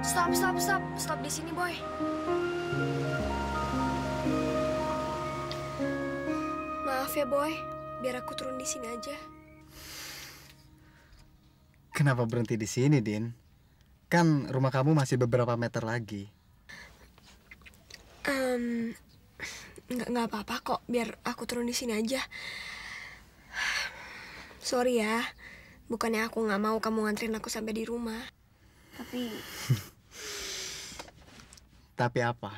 Stop di sini, Boy. Maaf ya, Boy. Biar aku turun di sini aja. Kenapa berhenti di sini, Din? Kan rumah kamu masih beberapa meter lagi. Nggak apa-apa kok. Biar aku turun di sini aja. Sorry ya. Bukannya aku nggak mau kamu nganterin aku sampai di rumah. Tapi... Tapi apa?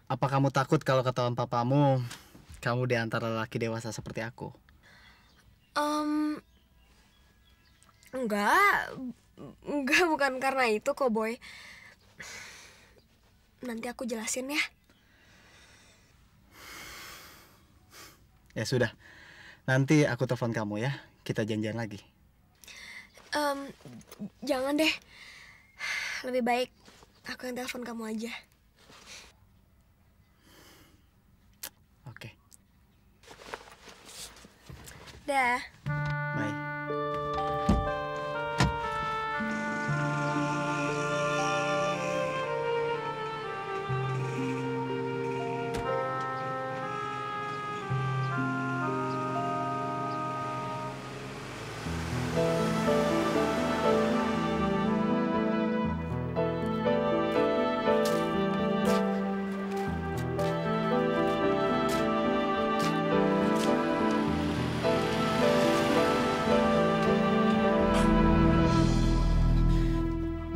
Apa kamu takut kalau ketahuan papamu, kamu di antara lelaki dewasa seperti aku? Enggak, bukan karena itu kok, Boy. Nanti aku jelasin ya. Ya sudah, nanti aku telepon kamu ya, kita janjian lagi. Jangan deh, lebih baik aku yang telepon kamu aja. Oke. Dah. Bye.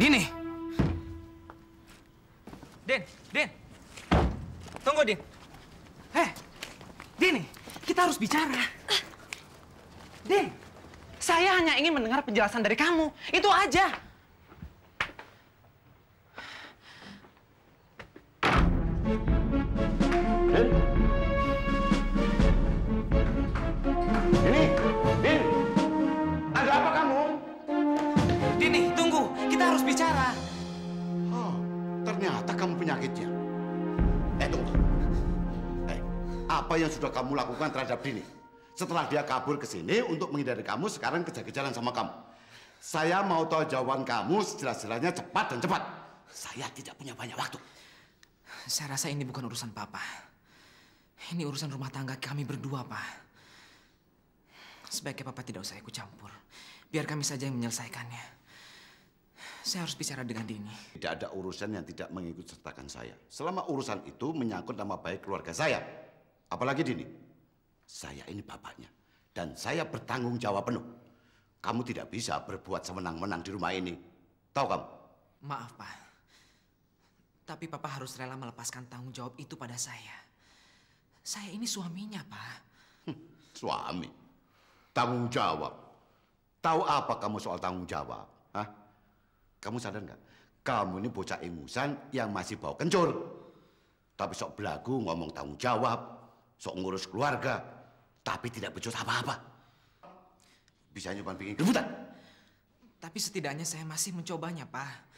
Dini! Din! Tunggu, Din. Dini, kita harus bicara. Din, saya hanya ingin mendengar penjelasan dari kamu. Itu aja. Din? Din! Ada apa kamu? Dini, tunggu. Kita harus bicara. Oh, ternyata kamu penyakitnya. Tunggu. Apa yang sudah kamu lakukan terhadap Dini? Setelah dia kabur ke sini untuk menghindari kamu, sekarang kejar-kejaran sama kamu. Saya mau tahu jawaban kamu sejelas-jelasnya, cepat dan cepat. Saya tidak punya banyak waktu. Saya rasa ini bukan urusan Papa. Ini urusan rumah tangga kami berdua, Pak. Sebaiknya Papa tidak usah ikut campur. Biar kami saja yang menyelesaikannya. Saya harus bicara dengan Dini. Tidak ada urusan yang tidak mengikut sertakan saya. Selama urusan itu menyangkut nama baik keluarga saya. Apalagi Dini. Saya ini bapaknya. Dan saya bertanggung jawab penuh. Kamu tidak bisa berbuat semenang-menang di rumah ini. Tahu kamu? Maaf, Pak. Tapi Papa harus rela melepaskan tanggung jawab itu pada saya. Saya ini suaminya, Pak. Suami? Tanggung jawab? Tahu apa kamu soal tanggung jawab? Hah? Kamu sadar nggak? Kamu ini bocah ingusan yang masih bau kencur. Tapi sok belagu ngomong tanggung jawab, sok ngurus keluarga, tapi tidak becus apa-apa. Bisa cuma bikin keributan. Tapi setidaknya saya masih mencobanya, Pak.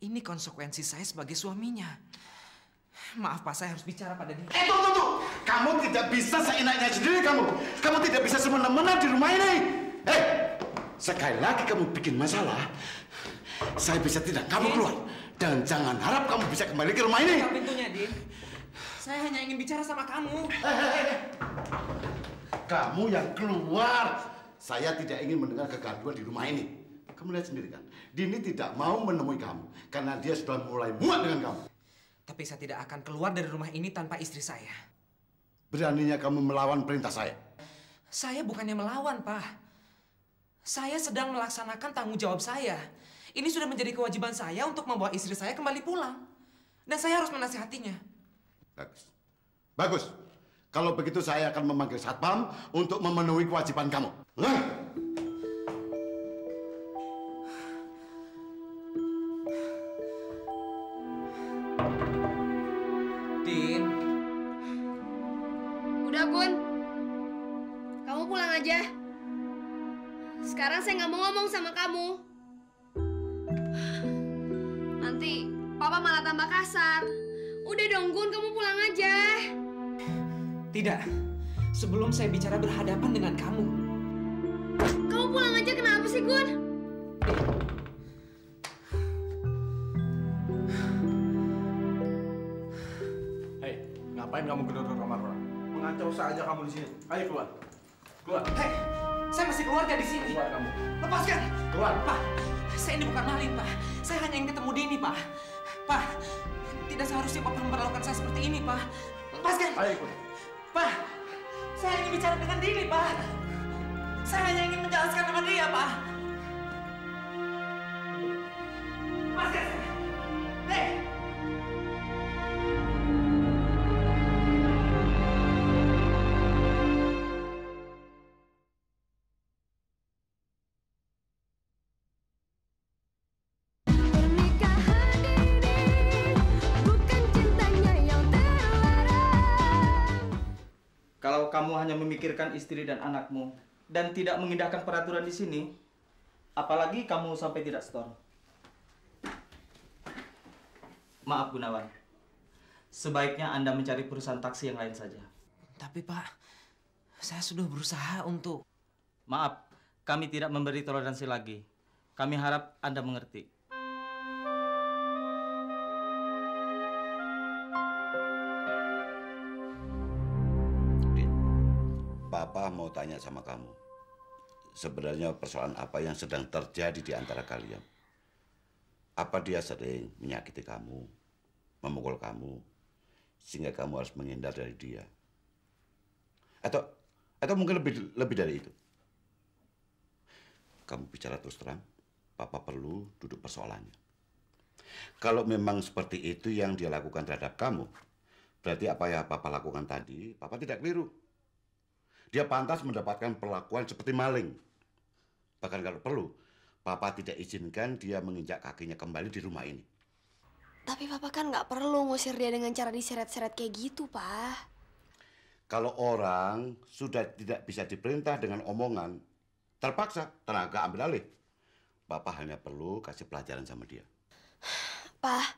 Ini konsekuensi saya sebagai suaminya. Maaf, Pak, saya harus bicara pada dia. Tunggu! Kamu tidak bisa seenaknya sendiri, kamu. Kamu tidak bisa semena-mena di rumah ini. Sekali lagi kamu bikin masalah, saya bisa tidak kamu keluar. Dan jangan harap kamu bisa kembali ke rumah ini. Buka pintunya, Din. Saya hanya ingin bicara sama kamu. Kamu yang keluar. Saya tidak ingin mendengar kegaduhan di rumah ini. Kamu lihat sendiri kan, Dini tidak mau menemui kamu karena dia sudah mulai muak dengan kamu. Tapi saya tidak akan keluar dari rumah ini tanpa istri saya. Beraninya kamu melawan perintah saya? Saya bukannya melawan, Pak. Saya sedang melaksanakan tanggung jawab saya. Ini sudah menjadi kewajiban saya untuk membawa istri saya kembali pulang. Dan saya harus menasihatinya. Bagus. Bagus. Kalau begitu saya akan memanggil satpam untuk memenuhi kewajiban kamu. Din. Udah, Gun. Kamu pulang aja. Sekarang saya nggak mau ngomong sama kamu. Nanti Papa malah tambah kasar. Udah dong, Gun, kamu pulang aja. Tidak. Sebelum saya bicara berhadapan dengan kamu. Kamu pulang aja, kenapa sih, Gun? Ngapain kamu gedor-gedor kamar orang? Mengacau saja kamu di sini. Ayo keluar. Keluar. Hei, saya masih keluarga di sini. Keluar kamu. Lepaskan. Keluar. Pak, saya ini bukan maling, Pak. Saya hanya ingin ketemu Dini, Pak. Pak, tidak seharusnya Bapak memperlakukan saya seperti ini, Pak. Lepaskan. Ayo ikut. Pak, saya ingin bicara dengan Dini, Pak. Saya hanya ingin menjelaskan nama dia, Pak. Lepaskan saya. Hei! Pernikahan ini bukan cintanya yang terlarang. Kalau kamu hanya memikirkan istri dan anakmu dan tidak mengindahkan peraturan di sini, apalagi kamu sampai tidak setor. Maaf Gunawan, sebaiknya Anda mencari perusahaan taksi yang lain saja. Tapi, Pak, saya sudah berusaha untuk... Maaf, kami tidak memberi toleransi lagi. Kami harap Anda mengerti. Din, Papa mau tanya sama kamu. Sebenarnya persoalan apa yang sedang terjadi di antara kalian? Apa dia sering menyakiti kamu, memukul kamu, sehingga kamu harus menghindar dari dia? Atau mungkin lebih dari itu? Kamu bicara terus terang, Papa perlu duduk persoalannya. Kalau memang seperti itu yang dia lakukan terhadap kamu, berarti apa yang Papa lakukan tadi, Papa tidak keliru. Dia pantas mendapatkan perlakuan seperti maling. Bahkan kalau perlu, Papa tidak izinkan dia menginjak kakinya kembali di rumah ini. Tapi Papa kan nggak perlu ngusir dia dengan cara diseret-seret kayak gitu, Pak. Kalau orang sudah tidak bisa diperintah dengan omongan, terpaksa tenaga ambil alih. Papa hanya perlu kasih pelajaran sama dia. Pak,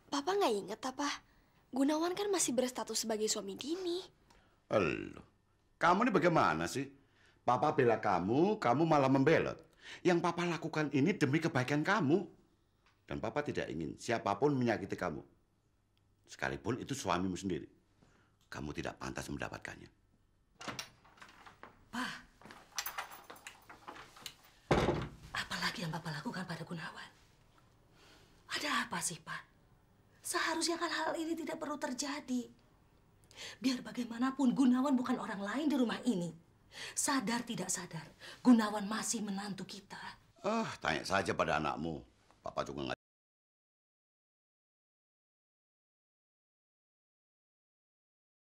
Papa nggak inget apa? Gunawan kan masih berstatus sebagai suami Dini. Loh, kamu ini bagaimana sih? Papa bela kamu, kamu malah membelot. Yang Papa lakukan ini demi kebaikan kamu. Dan Papa tidak ingin siapapun menyakiti kamu. Sekalipun itu suamimu sendiri. Kamu tidak pantas mendapatkannya. Pak, apalagi yang Bapak lakukan pada Gunawan? Ada apa sih, Pak? Seharusnya kan hal ini tidak perlu terjadi. Biar bagaimanapun Gunawan bukan orang lain di rumah ini. Sadar tidak sadar, Gunawan masih menantu kita. Tanya saja pada anakmu. Papa juga nggak